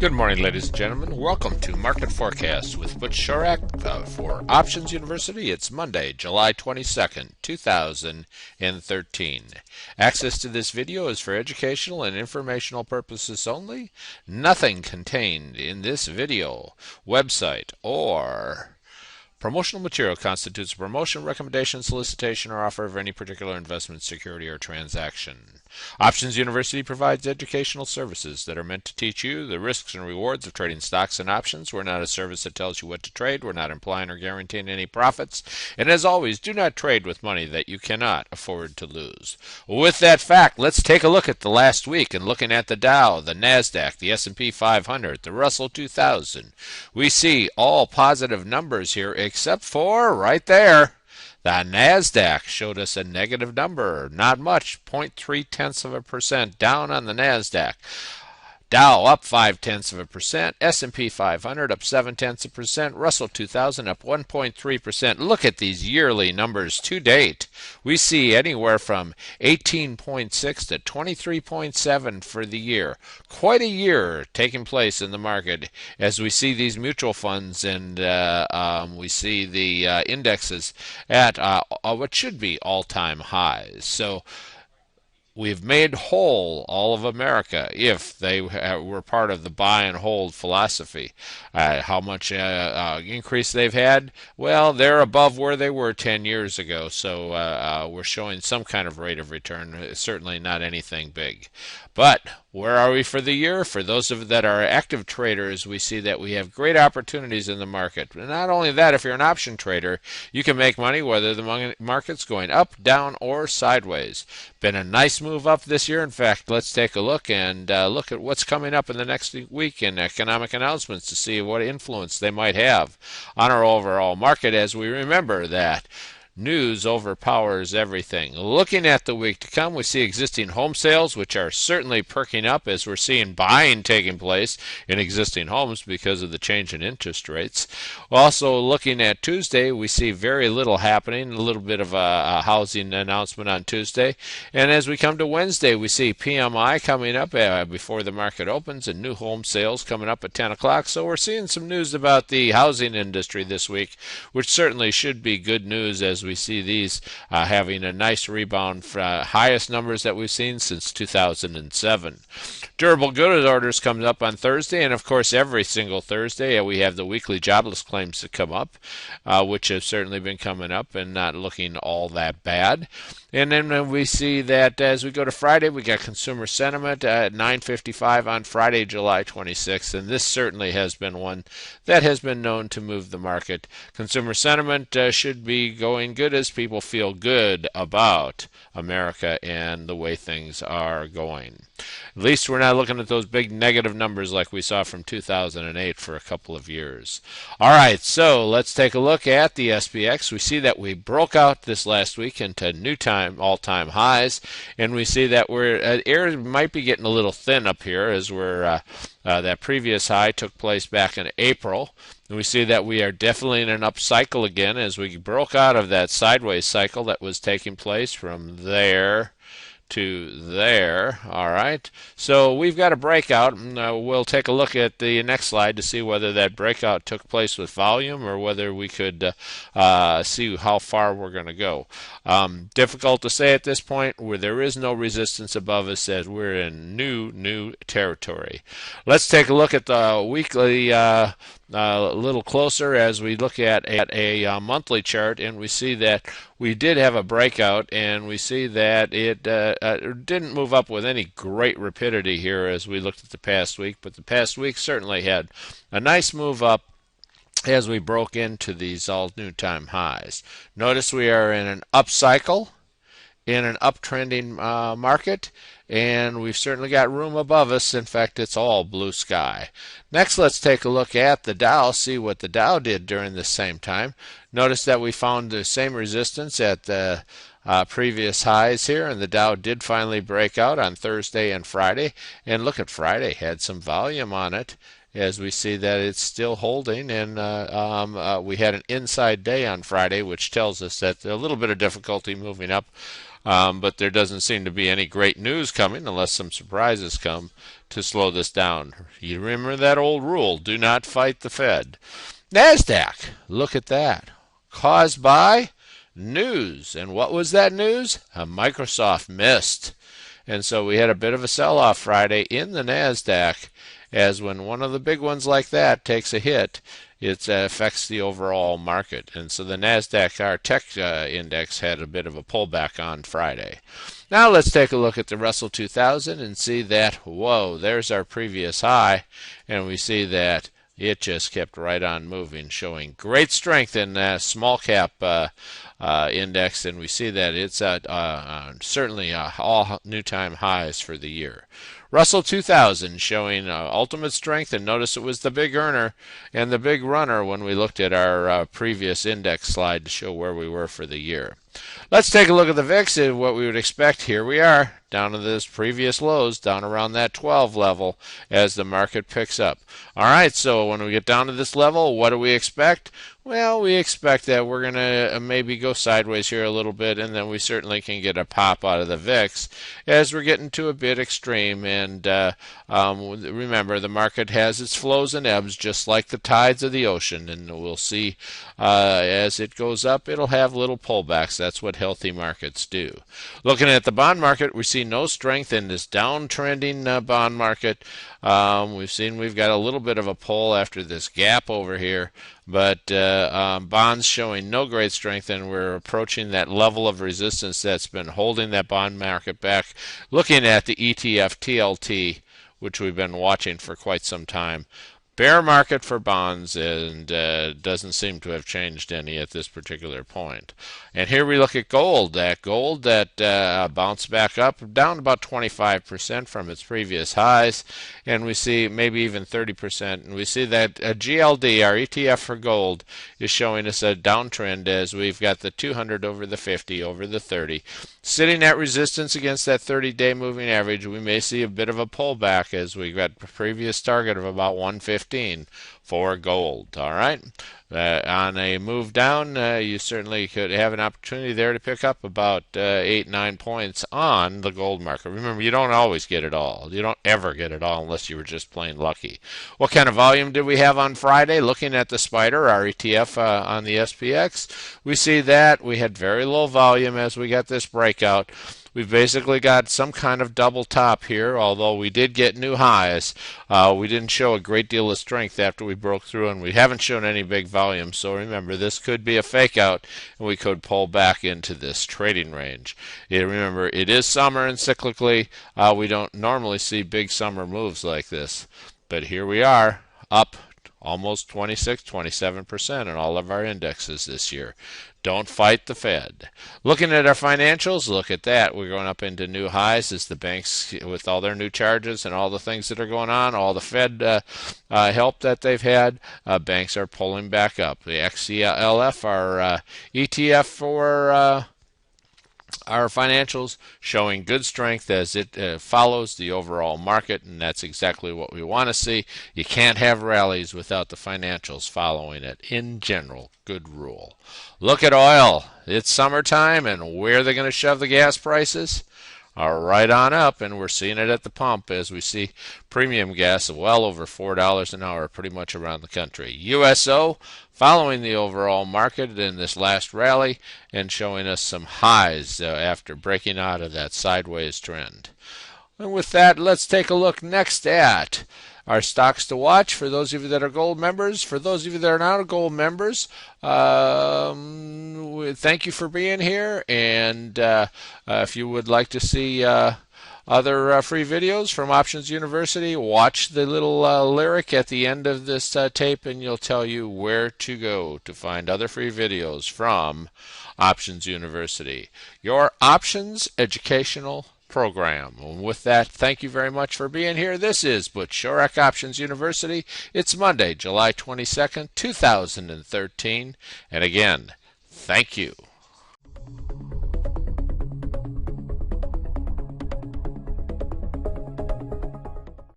Good morning, ladies and gentlemen. Welcome to Market Forecasts with Butch Shorak for Options University. It's Monday, July 22nd, 2013. Access to this video is for educational and informational purposes only. Nothing contained in this video, website, or promotional material constitutes a promotion, recommendation, solicitation, or offer of any particular investment, security, or transaction. Options University provides educational services that are meant to teach you the risks and rewards of trading stocks and options. We're not a service that tells you what to trade. We're not implying or guaranteeing any profits. And as always, do not trade with money that you cannot afford to lose. With that fact, let's take a look at the last week and looking at the Dow, the NASDAQ, the S&P 500, the Russell 2000. We see all positive numbers here except for right there. The NASDAQ showed us a negative number, not much, 0.3% down on the NASDAQ. Dow up 0.5%, S&P 500 up 0.7%, Russell 2000 up 1.3%. Look at these yearly numbers to date. We see anywhere from 18.6 to 23.7 for the year. Quite a year taking place in the market as we see these mutual funds and we see the indexes at what should be all-time highs. So we've made whole all of America if they were part of the buy and hold philosophy. How much increase they've had? Well, they're above where they were 10 years ago, so we're showing some kind of rate of return, certainly not anything big. But where are we for the year? For those of that are active traders, we see that we have great opportunities in the market. And not only that, if you're an option trader, you can make money whether the market's going up, down, or sideways. Been a nice move up this year. In fact, let's take a look and look at what's coming up in the next week in economic announcements to see what influence they might have on our overall market, as we remember that news overpowers everything. Looking at the week to come, we see existing home sales, which are certainly perking up as we're seeing buying taking place in existing homes because of the change in interest rates. Also, looking at Tuesday, we see very little happening, a little bit of a housing announcement on Tuesday. And as we come to Wednesday, we see PMI coming up before the market opens and new home sales coming up at 10 o'clock. So we're seeing some news about the housing industry this week, which certainly should be good news as we see these having a nice rebound for highest numbers that we've seen since 2007. Durable goods orders comes up on Thursday, and of course every single Thursday we have the weekly jobless claims that come up, which have certainly been coming up and not looking all that bad. And then we see that as we go to Friday, we got consumer sentiment at 9:55 on Friday, July 26th, and this certainly has been one that has been known to move the market. Consumer sentiment should be going good as people feel good about America and the way things are going. At least we're not looking at those big negative numbers like we saw from 2008 for a couple of years. All right, so let's take a look at the SPX. We see that we broke out this last week into new all-time highs, and we see that air might be getting a little thin up here as we're that previous high took place back in April. And we see that we are definitely in an up cycle again as we broke out of that sideways cycle that was taking place from there to there. All right, so we've got a breakout, and we'll take a look at the next slide to see whether that breakout took place with volume or whether we could see how far we're going to go. Difficult to say at this point, where there is no resistance above us as we're in new territory. Let's take a look at the weekly a little closer as we look at a monthly chart, and we see that we did have a breakout, and we see that it didn't move up with any great rapidity here as we looked at the past week, but the past week certainly had a nice move up as we broke into these all-new time highs. Notice we are in an up cycle, in an uptrending market, and we've certainly got room above us. In fact, it's all blue sky. Next, let's take a look at the Dow, see what the Dow did during this same time. Notice that we found the same resistance at the previous highs here, and the Dow did finally break out on Thursday and Friday. And look at Friday, had some volume on it. as we see that it's still holding, and we had an inside day on Friday, which tells us that a little bit of difficulty moving up, but there doesn't seem to be any great news coming unless some surprises come to slow this down. You remember that old rule, do not fight the Fed. NASDAQ, look at that. Caused by news. And what was that news? Microsoft missed. And so we had a bit of a sell-off Friday in the NASDAQ, as when one of the big ones like that takes a hit, it affects the overall market. And so the NASDAQ, our tech index, had a bit of a pullback on Friday. Now let's take a look at the Russell 2000 and see that, whoa, there's our previous high, and we see that it just kept right on moving, showing great strength in small cap index, and we see that it's at certainly all new time highs for the year. Russell 2000 showing ultimate strength, and notice it was the big earner and the big runner when we looked at our previous index slide to show where we were for the year. Let's take a look at the VIX and what we would expect. Here we are, down to those previous lows, down around that 12 level as the market picks up. All right, so when we get down to this level, what do we expect? Well, we expect that we're going to maybe go sideways here a little bit, and then we certainly can get a pop out of the VIX as we're getting to a bit extreme. And remember, the market has its flows and ebbs just like the tides of the ocean, and we'll see as it goes up, it'll have little pullbacks. That's what healthy markets do. Looking at the bond market, we see no strength in this downtrending bond market. We've got a little bit of a pull after this gap over here, but bonds showing no great strength, and we're approaching that level of resistance that's been holding that bond market back. Looking at the ETF TLT, which we've been watching for quite some time, bear market for bonds, and doesn't seem to have changed any at this particular point. And here we look at gold. That gold that bounced back up, down about 25% from its previous highs, and we see maybe even 30%. And we see that GLD, our ETF for gold, is showing us a downtrend as we've got the 200 over the 50 over the 30. Sitting at resistance against that 30-day moving average, we may see a bit of a pullback as we got a previous target of about 115 for gold. All right. On a move down, you certainly could have an opportunity there to pick up about 8-9 points on the gold market. Remember, you don't always get it all. You don't ever get it all unless you were just plain lucky. What kind of volume did we have on Friday? Looking at the SPDR, our ETF on the SPX, we see that we had very low volume as we got this breakout. We've basically got some kind of double top here, although we did get new highs. We didn't show a great deal of strength after we broke through, and we haven't shown any big volume. So remember, this could be a fake out, and we could pull back into this trading range. Remember, it is summer, and cyclically, we don't normally see big summer moves like this. But here we are, up almost 26-27% in all of our indexes this year. Don't fight the Fed. Looking at our financials, look at that. We're going up into new highs as the banks, with all their new charges and all the things that are going on, all the Fed help that they've had, banks are pulling back up. The XCLF, our ETF for our financials, showing good strength as it follows the overall market, and that's exactly what we want to see. You can't have rallies without the financials following it. In general, good rule. Look at oil. It's summertime, and where are they going to shove the gas prices? Right on up, and we're seeing it at the pump as we see premium gas well over $4 an hour pretty much around the country. USO following the overall market in this last rally and showing us some highs after breaking out of that sideways trend. And with that, let's take a look next at our stocks to watch for those of you that are gold members. For those of you that are not gold members, thank you for being here. And if you would like to see other free videos from Options University, watch the little lyric at the end of this tape, and you'll tell you where to go to find other free videos from Options University, your options educational program. And with that, thank you very much for being here. This is Butch Shorrock, Options University. It's Monday, July 22nd, 2013. And again, thank you.